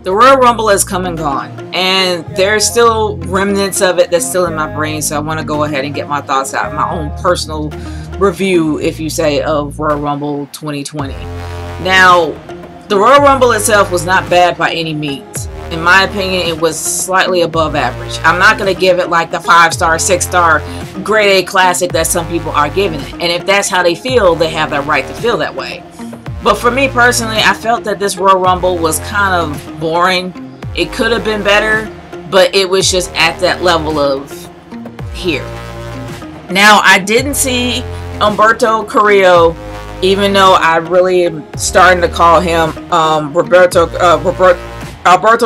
The Royal Rumble has come and gone, and there's still remnants of it that's still in my brain, so I want to go ahead and get my thoughts out, my own personal review, if you say, of Royal Rumble 2020. Now, the Royal Rumble itself was not bad by any means. In my opinion, it was slightly above average. I'm not going to give it like the 5-star, 6-star, grade A classic that some people are giving it. And if that's how they feel, they have that right to feel that way. But for me personally, I felt that this Royal Rumble was kind of boring. It could have been better, but it was just at that level of here. Now, I didn't see Humberto Carrillo, even though I really am starting to call him Alberto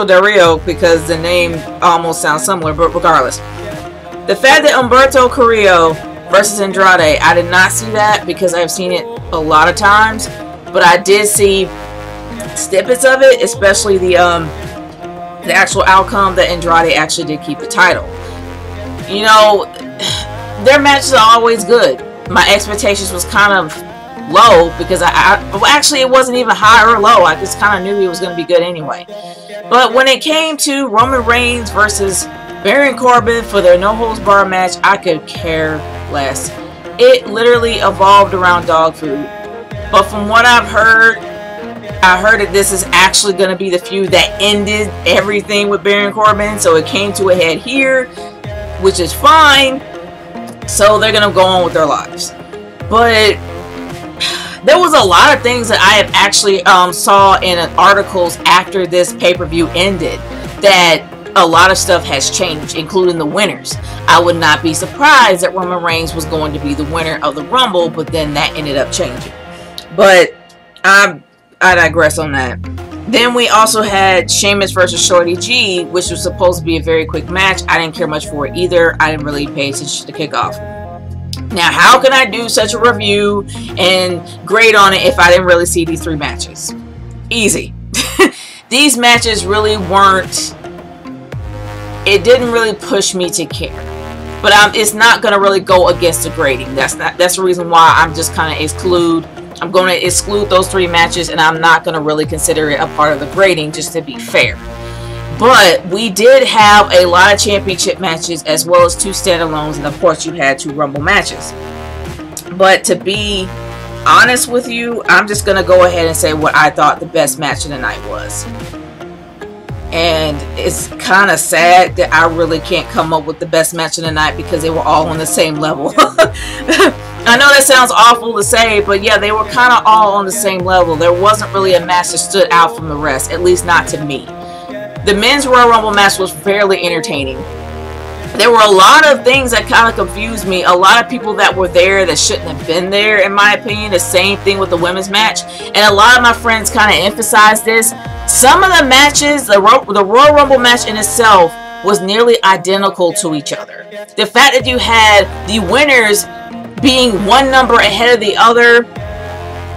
Del Rio, because the name almost sounds similar, but regardless. The fact that Humberto Carrillo versus Andrade, I did not see that because I've seen it a lot of times. But I did see snippets of it, especially the actual outcome that Andrade actually did keep the title. You know, their matches are always good. My expectations was kind of low because well, actually it wasn't even high or low. I just kind of knew it was going to be good anyway. But when it came to Roman Reigns versus Baron Corbin for their no-holds-barred match, I could care less. It literally evolved around dog food. But from what I've heard, I heard that this is actually going to be the feud that ended everything with Baron Corbin. So it came to a head here, which is fine. So they're going to go on with their lives. But there was a lot of things that I have actually saw in articles after this pay-per-view ended that a lot of stuff has changed, including the winners. I would not be surprised that Roman Reigns was going to be the winner of the Rumble, but then that ended up changing. But I digress on that. Then we also had Sheamus versus Shorty G, which was supposed to be a very quick match. I didn't care much for it either. I didn't really pay attention to the kickoff. Now, how can I do such a review and grade on it if I didn't really see these 3 matches? Easy. These matches really weren't... It didn't really push me to care. But it's not going to really go against the grading. That's the reason why I'm just kind of I'm going to exclude those 3 matches, and I'm not going to really consider it a part of the grading, just to be fair. But we did have a lot of championship matches, as well as 2 standalones, and of course you had 2 Rumble matches. But to be honest with you, I'm just going to go ahead and say what I thought the best match of the night was. And it's kind of sad that I really can't come up with the best match of the night because they were all on the same level. I know that sounds awful to say, but yeah, they were kind of all on the same level. There wasn't really a match that stood out from the rest, at least not to me. The men's Royal Rumble match was fairly entertaining. There were a lot of things that kind of confused me. A lot of people that were there that shouldn't have been there, in my opinion. The same thing with the women's match. And a lot of my friends kind of emphasized this. Some of the matches, the Royal Rumble match in itself was nearly identical to each other. The fact that you had the winners being 1 number ahead of the other,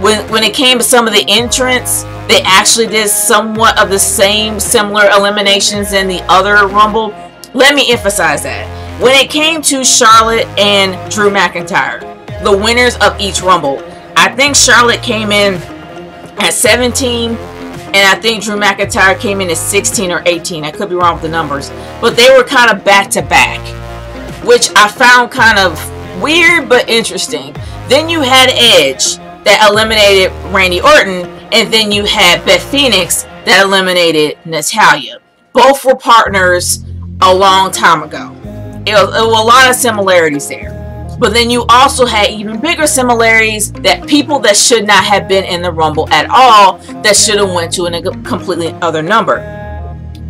when it came to some of the entrants, they actually did somewhat of the same similar eliminations in the other Rumble. Let me emphasize that. When it came to Charlotte and Drew McIntyre, the winners of each Rumble, I think Charlotte came in at 17, and I think Drew McIntyre came in at 16 or 18. I could be wrong with the numbers. But they were kind of back-to-back, which I found kind of weird but interesting. Then you had Edge that eliminated Randy Orton, and then you had Beth Phoenix that eliminated Natalya. Both were partners a long time ago. It was a lot of similarities there. But then you also had even bigger similarities that people that should not have been in the Rumble at all, that should have went to a completely other number.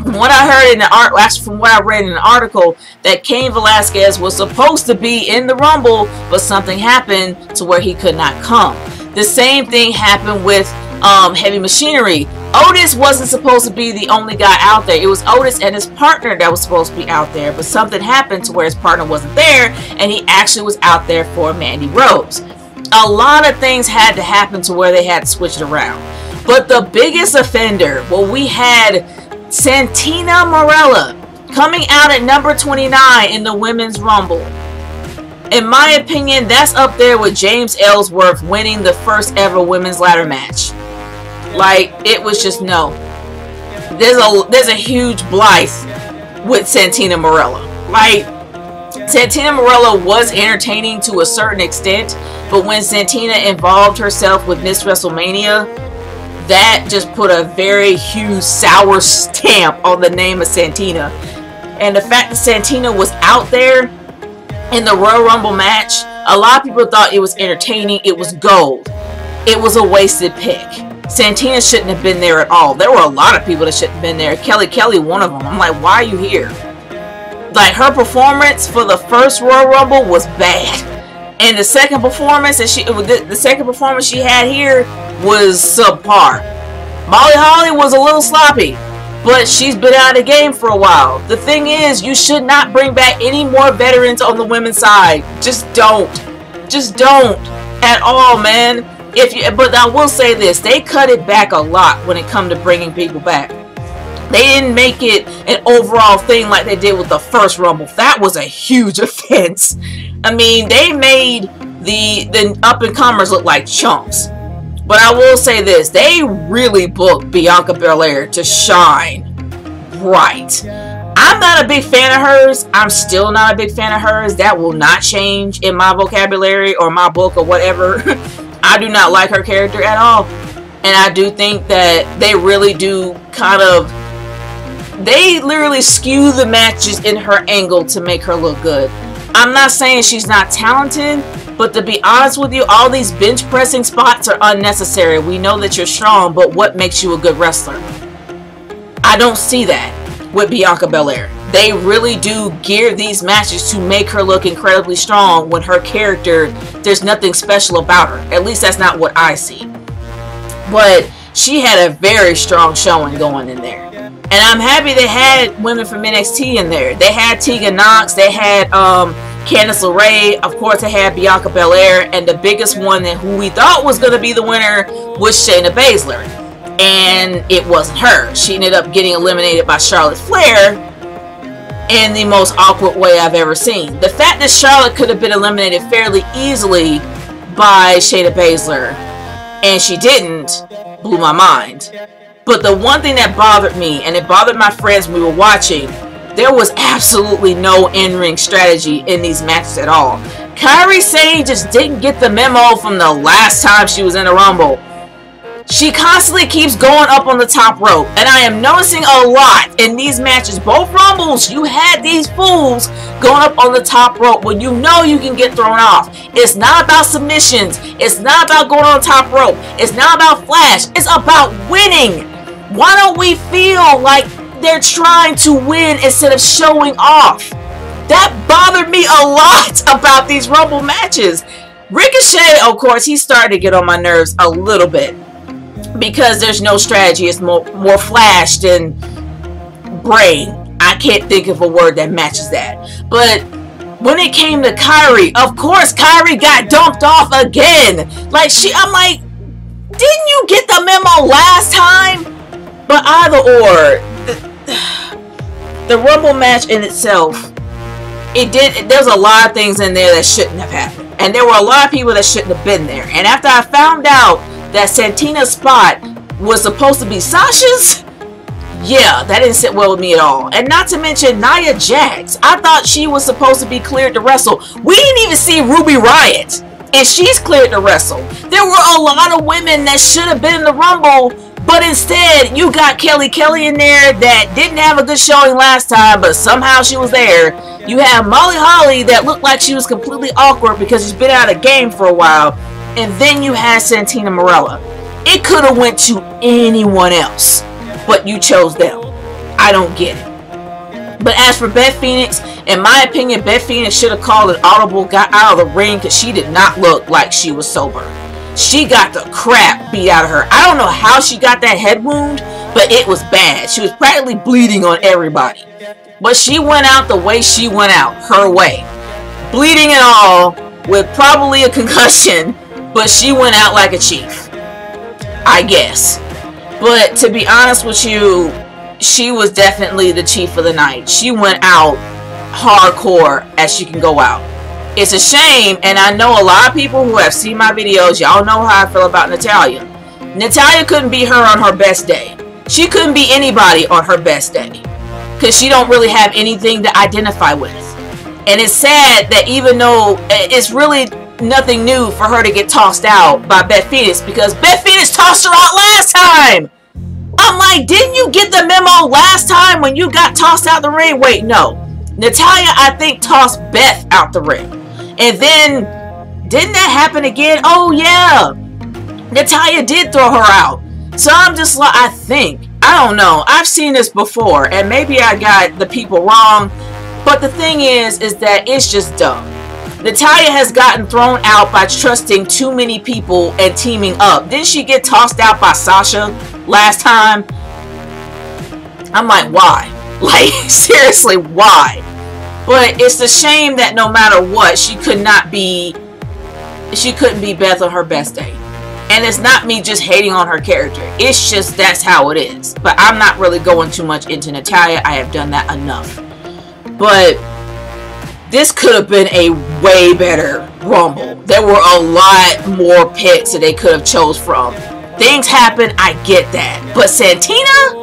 From what I heard in the from what I read in an article, that Cain Velasquez was supposed to be in the Rumble, but something happened to where he could not come. The same thing happened with Heavy Machinery. Otis wasn't supposed to be the only guy out there. It was Otis and his partner that was supposed to be out there, but something happened to where his partner wasn't there, and he actually was out there for Mandy Rose. A lot of things had to happen to where they had to switch it around. But the biggest offender, well, we had Santina Marella coming out at number 29 in the Women's Rumble. In my opinion, that's up there with James Ellsworth winning the first ever women's ladder match. Like, it was just no. there's a huge blight with Santina Marella. Like, Santina Marella was entertaining to a certain extent, but when Santina involved herself with Miss WrestleMania, that just put a very huge sour stamp on the name of Santina. And the fact that Santina was out there in the Royal Rumble match, a lot of people thought it was entertaining. It was gold. It was a wasted pick. Santina shouldn't have been there at all. There were a lot of people that shouldn't have been there. Kelly, one of them. I'm like, why are you here? Like, her performance for the first Royal Rumble was bad. And the second performance that she had here was subpar. Molly Holly was a little sloppy, but she's been out of the game for a while. The thing is, you should not bring back any more veterans on the women's side. Just don't at all, man. But I will say this, they cut it back a lot when it comes to bringing people back. They didn't make it an overall thing like they did with the first Rumble. That was a huge offense. I mean, they made the up-and-comers look like chumps. But I will say this, they really booked Bianca Belair to shine bright. I'm not a big fan of hers. I'm still not a big fan of hers. That will not change in my vocabulary or my book or whatever. I do not like her character at all. And I do think that they really do they literally skew the matches in her angle to make her look good. I'm not saying she's not talented, but to be honest with you, all these bench pressing spots are unnecessary. We know that you're strong, but what makes you a good wrestler? I don't see that with Bianca Belair. They really do gear these matches to make her look incredibly strong when her character, there's nothing special about her. At least that's not what I see. But she had a very strong showing going in there. And I'm happy they had women from NXT in there. They had Tegan Nox, they had Candice LeRae, of course they had Bianca Belair, and the biggest one who we thought was going to be the winner was Shayna Baszler. And it wasn't her. She ended up getting eliminated by Charlotte Flair in the most awkward way I've ever seen. The fact that Charlotte could have been eliminated fairly easily by Shayna Baszler, and she didn't, blew my mind. But the one thing that bothered me, and it bothered my friends when we were watching, there was absolutely no in-ring strategy in these matches at all. Kairi Sane just didn't get the memo from the last time she was in a Rumble. She constantly keeps going up on the top rope, and I am noticing a lot in these matches. Both Rumbles, you had these fools going up on the top rope when you know you can get thrown off. It's not about submissions. It's not about going on the top rope. It's not about flash. It's about winning. Why don't we feel like they're trying to win instead of showing off? That bothered me a lot about these Rumble matches. Ricochet, of course, he's starting to get on my nerves a little bit, because there's no strategy. It's more flash than brain. I can't think of a word that matches that. But when it came to Kairi, of course Kairi got dumped off again. I'm like, didn't you get the memo last time? But either or, the Rumble match in itself, there's a lot of things in there that shouldn't have happened. And there were a lot of people that shouldn't have been there. And after I found out that Santina's spot was supposed to be Sasha's, yeah, that didn't sit well with me at all. And not to mention Nia Jax. I thought she was supposed to be cleared to wrestle. We didn't even see Ruby Riott, and she's cleared to wrestle. There were a lot of women that should have been in the Rumble, but instead you got Kelly in there that didn't have a good showing last time, but somehow she was there. You have Molly Holly that looked like she was completely awkward because she's been out of game for a while. And then you had Santina Marella. It could have went to anyone else, but you chose them. I don't get it. But as for Beth Phoenix, in my opinion, Beth Phoenix should have called an audible, got out of the ring, because she did not look like she was sober. She got the crap beat out of her. I don't know how she got that head wound, but it was bad. She was practically bleeding on everybody. But she went out the way she went out, her way. Bleeding and all, with probably a concussion, but she went out like a chief, I guess. But to be honest with you, she was definitely the chief of the night. She went out hardcore as she can go out. It's a shame, and I know a lot of people who have seen my videos, y'all know how I feel about Natalya. Natalya couldn't be her on her best day. She couldn't be anybody on her best day because she don't really have anything to identify with. And it's sad that even though it's really nothing new for her to get tossed out by Beth Phoenix, because Beth Phoenix tossed her out last time. I'm like, didn't you get the memo last time when you got tossed out the ring? Wait, no. Natalia, I think, tossed Beth out the ring. And then, didn't that happen again? Oh, yeah. Natalia did throw her out. So I'm just like, I don't know. I've seen this before, and maybe I got the people wrong. But the thing is that it's just dumb. Natalia has gotten thrown out by trusting too many people and teaming up. Didn't she get tossed out by Sasha last time? I'm like, why? Like, seriously, why? But it's a shame that no matter what, she couldn't be Beth on her best day. And it's not me just hating on her character. It's just that's how it is. But I'm not really going too much into Natalia. I have done that enough. But this could have been a way better Rumble. There were a lot more picks that they could have chose from. Things happen, I get that. But Santina?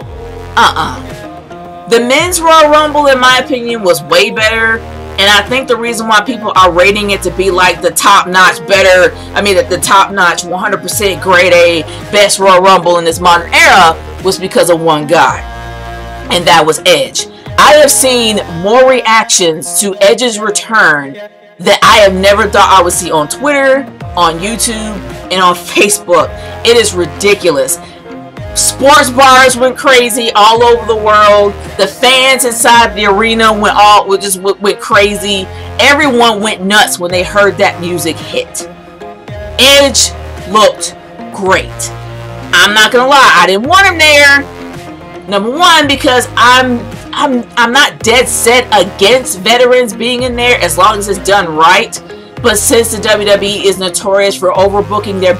The men's Royal Rumble, in my opinion, was way better. And I think the reason why people are rating it to be like the top-notch better, the top-notch 100% grade A best Royal Rumble in this modern era was because of one guy. And that was Edge. I have seen more reactions to Edge's return that I have never thought I would see on Twitter, on YouTube, and on Facebook. It is ridiculous. Sports bars went crazy all over the world. The fans inside the arena went crazy. Everyone went nuts when they heard that music hit. Edge looked great. I'm not gonna lie, I didn't want him there. Number one, because I'm not dead set against veterans being in there as long as it's done right. But since the WWE is notorious for overbooking their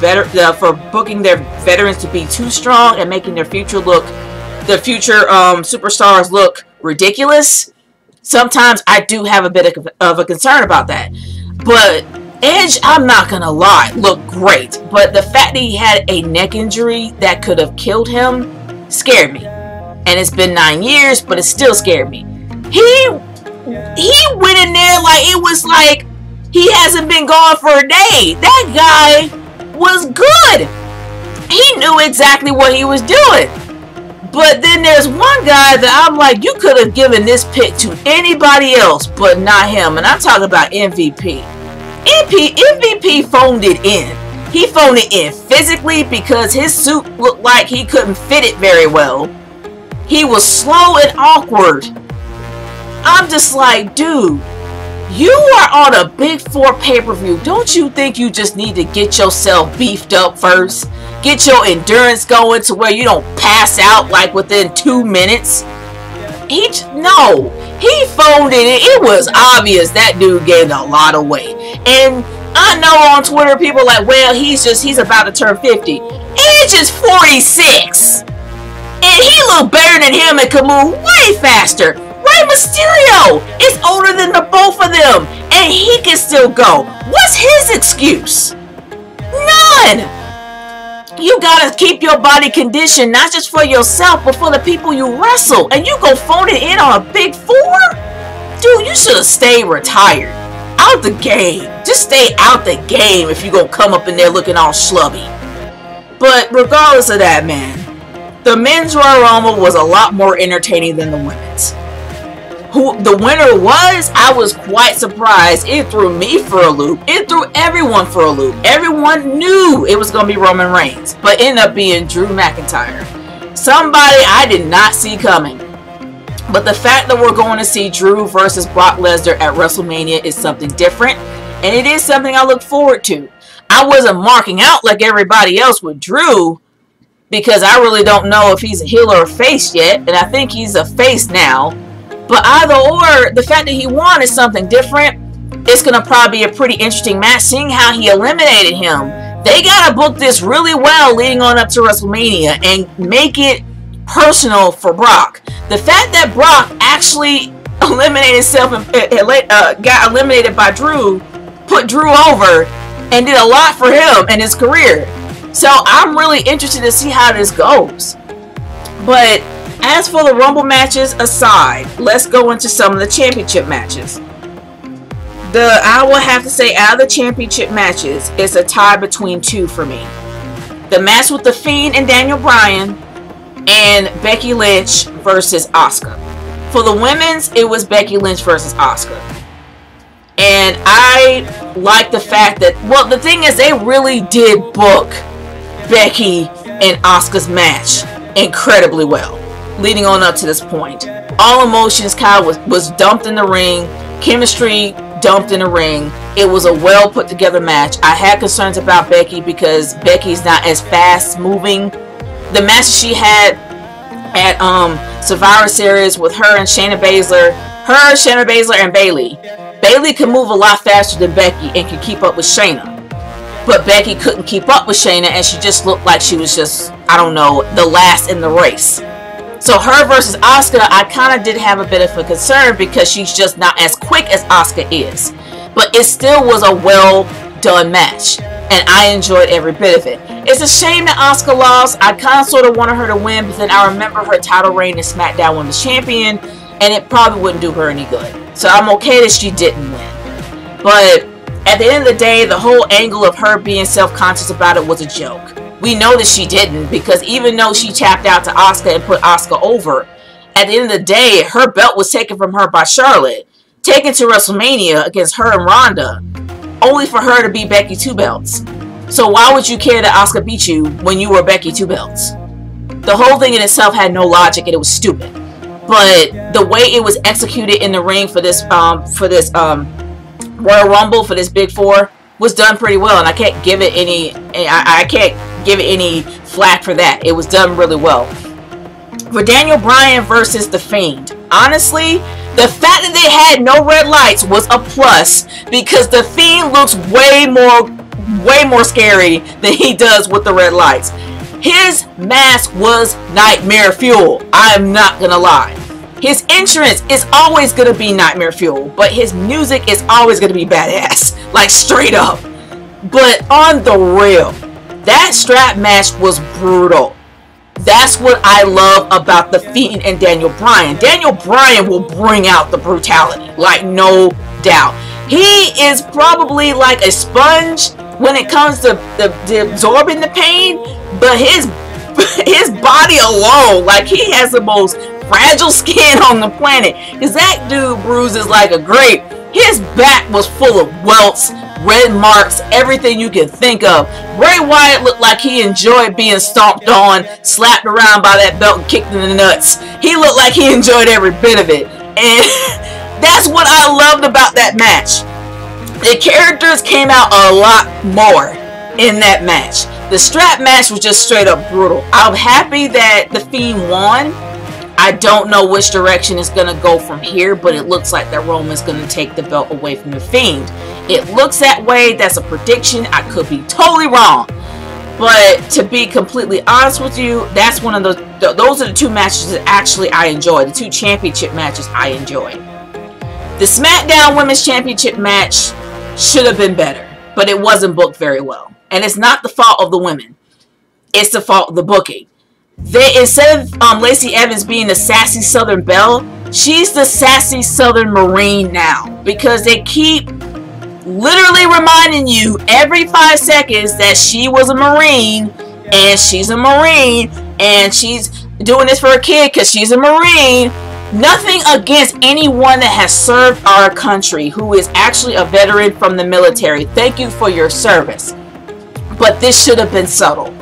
booking their veterans to be too strong and making their future superstars look ridiculous, sometimes I do have a bit of a concern about that. But Edge, I'm not gonna lie, looked great. But the fact that he had a neck injury that could have killed him scared me. And it's been 9 years, but it still scared me. He went in there like it was like he hasn't been gone for a day. That guy was good. He knew exactly what he was doing. But then there's one guy that I'm like, you could have given this pick to anybody else, but not him. And I'm talking about MVP. MVP phoned it in. He phoned it in physically because his suit looked like he couldn't fit it very well. He was slow and awkward. I'm just like, dude, you are on a Big 4 pay-per-view. Don't you think you just need to get yourself beefed up first? Get your endurance going to where you don't pass out like within 2 minutes? No. He phoned it in. It was obvious that dude gained a lot of weight. And I know on Twitter people are like, well, he's about to turn 50. Edge is 46. And he looked better than him and could move way faster. Rey Mysterio is older than the both of them, and he can still go. What's his excuse? None. You gotta keep your body conditioned, not just for yourself, but for the people you wrestle. And you go phone it in on a Big 4? Dude, you should have stayed retired. Out the game. Just stay out the game if you gonna come up in there looking all schlubby. But regardless of that, man, the men's Royal Rumble was a lot more entertaining than the women's. Who the winner was, I was quite surprised. It threw me for a loop. It threw everyone for a loop. Everyone knew it was going to be Roman Reigns, but ended up being Drew McIntyre. Somebody I did not see coming. But the fact that we're going to see Drew versus Brock Lesnar at WrestleMania is something different, and it is something I look forward to. I wasn't marking out like everybody else with Drew, because I really don't know if he's a heel or a face yet, and I think he's a face now. But either or, the fact that he won is something different. It's going to probably be a pretty interesting match, seeing how he eliminated him. They got to book this really well leading on up to WrestleMania and make it personal for Brock. The fact that Brock actually eliminated himself and got eliminated by Drew, put Drew over, and did a lot for him and his career. So I'm really interested to see how this goes. But as for the Rumble matches aside, let's go into some of the championship matches. I will have to say, out of the championship matches, it's a tie between two for me. The match with The Fiend and Daniel Bryan, and Becky Lynch versus Asuka. For the women's, it was Becky Lynch versus Asuka. And I like the fact that, well, the thing is, they really did book Becky and Asuka's match incredibly well, leading on up to this point. All emotions kind of was dumped in the ring, chemistry dumped in the ring. It was a well put together match. I had concerns about Becky because Becky's not as fast moving. The match she had at Survivor Series with her and Shayna Baszler, and Bayley can move a lot faster than Becky and can keep up with Shayna. But Becky couldn't keep up with Shayna, and she just looked like she was just, I don't know, the last in the race. So her versus Asuka, I kind of did have a bit of a concern because she's just not as quick as Asuka is. But it still was a well done match, and I enjoyed every bit of it. It's a shame that Asuka lost. I kind of sort of wanted her to win, but then I remember her title reign in SmackDown Women's Champion, and it probably wouldn't do her any good. So I'm okay that she didn't win. But at the end of the day, the whole angle of her being self-conscious about it was a joke. We know that she didn't, because even though she tapped out to Asuka and put Asuka over, at the end of the day, her belt was taken from her by Charlotte, taken to WrestleMania against her and Ronda, only for her to beat Becky 2 belts. So why would you care that Asuka beat you when you were Becky 2 belts? The whole thing in itself had no logic, and it was stupid. But the way it was executed in the ring for this Royal Rumble, for this Big Four, was done pretty well, and I can't give it any. I can't give it any flack for that. It was done really well. For Daniel Bryan versus The Fiend, honestly, the fact that they had no red lights was a plus, because The Fiend looks way more scary than he does with the red lights. His mask was nightmare fuel. I am not gonna lie. His entrance is always gonna be nightmare fuel, but his music is always gonna be badass, like straight up. But on the real, that strap match was brutal. That's what I love about The Fiend and Daniel Bryan. Daniel Bryan will bring out the brutality, like no doubt. He is probably like a sponge when it comes to absorbing the pain, but his body alone, like, he has the most fragile skin on the planet, because that dude bruises like a grape. His back was full of welts, red marks, everything you can think of. Bray Wyatt looked like he enjoyed being stomped on, slapped around by that belt, and kicked in the nuts. He looked like he enjoyed every bit of it, and that's what I loved about that match. The characters came out a lot more in that match. The strap match was just straight up brutal. I'm happy that The Fiend won. I don't know which direction it's going to go from here, but it looks like that Roman's going to take the belt away from The Fiend. It looks that way. That's a prediction. I could be totally wrong. But to be completely honest with you, that's one of those are the two matches that actually I enjoy. The two championship matches I enjoy. The SmackDown Women's Championship match should have been better, but it wasn't booked very well. And it's not the fault of the women. It's the fault of the booking. Instead of Lacey Evans being the sassy Southern Belle, she's the sassy Southern Marine now. Because they keep literally reminding you every 5 seconds that she was a Marine, and she's a Marine, and she's doing this for a kid because she's a Marine. Nothing against anyone that has served our country who is actually a veteran from the military. Thank you for your service. But this should have been subtle.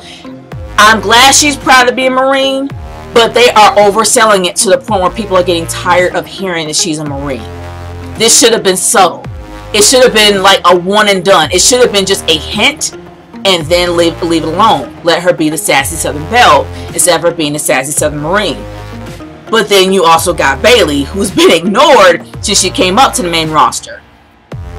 I'm glad she's proud to be a Marine, but they are overselling it to the point where people are getting tired of hearing that she's a Marine. This should have been subtle. It should have been like a one and done. It should have been just a hint and then leave it alone. Let her be the sassy Southern Belle instead of her being the sassy Southern Marine. But then you also got Bayley, who's been ignored since she came up to the main roster.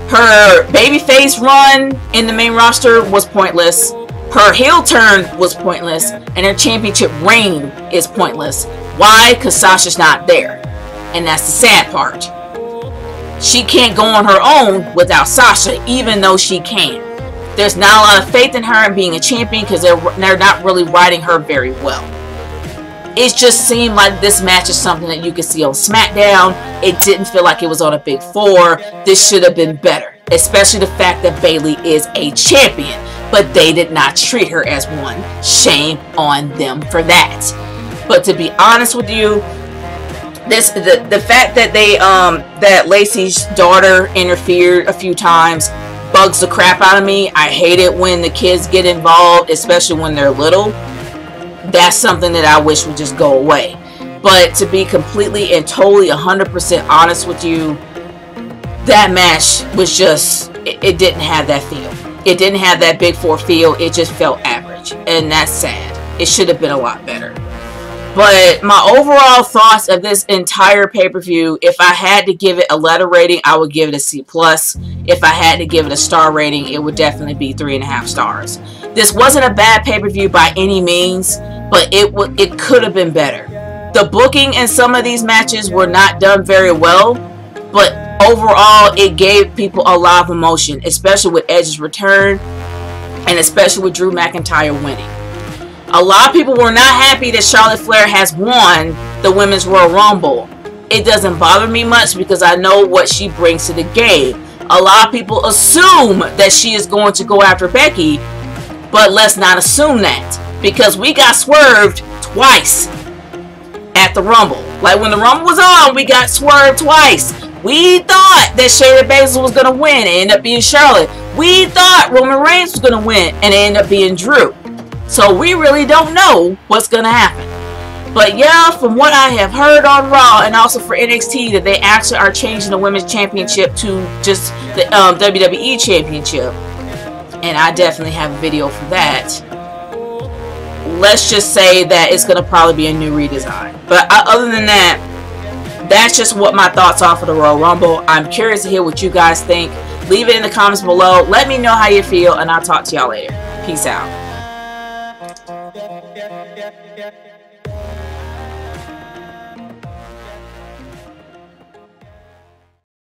Her babyface run in the main roster was pointless. Her heel turn was pointless. And her championship reign is pointless. Why? Because Sasha's not there. And that's the sad part. She can't go on her own without Sasha, even though she can. There's not a lot of faith in her in being a champion because they're not really riding her very well. It just seemed like this match is something that you could see on SmackDown. It didn't feel like it was on a Big Four. This should have been better, especially the fact that Bayley is a champion, but they did not treat her as one. Shame on them for that. But to be honest with you, the fact that that Lacey's daughter interfered a few times bugs the crap out of me. I hate it when the kids get involved, especially when they're little. That's something that I wish would just go away. But to be completely and totally 100% honest with you, that match was just, it didn't have that feel. It didn't have that Big Four feel. It just felt average, and that's sad. It should have been a lot better. But my overall thoughts of this entire pay-per-view, if I had to give it a letter rating, I would give it a C+. If I had to give it a star rating, it would definitely be 3.5 stars. This wasn't a bad pay-per-view by any means, but it could have been better. The booking in some of these matches were not done very well, but overall, it gave people a lot of emotion, especially with Edge's return, and especially with Drew McIntyre winning. A lot of people were not happy that Charlotte Flair has won the Women's Royal Rumble. It doesn't bother me much because I know what she brings to the game. A lot of people assume that she is going to go after Becky, but let's not assume that, because we got swerved twice at the Rumble. Like when the Rumble was on, we got swerved twice. We thought that Shayna Baszler was going to win and end up being Charlotte. We thought Roman Reigns was going to win and end up being Drew. So we really don't know what's going to happen. But yeah, from what I have heard on Raw and also for NXT, that they actually are changing the Women's Championship to just the WWE Championship. And I definitely have a video for that. Let's just say that it's going to probably be a new redesign. But other than that, that's just what my thoughts are for the Royal Rumble. I'm curious to hear what you guys think. Leave it in the comments below. Let me know how you feel, and I'll talk to y'all later. Peace out.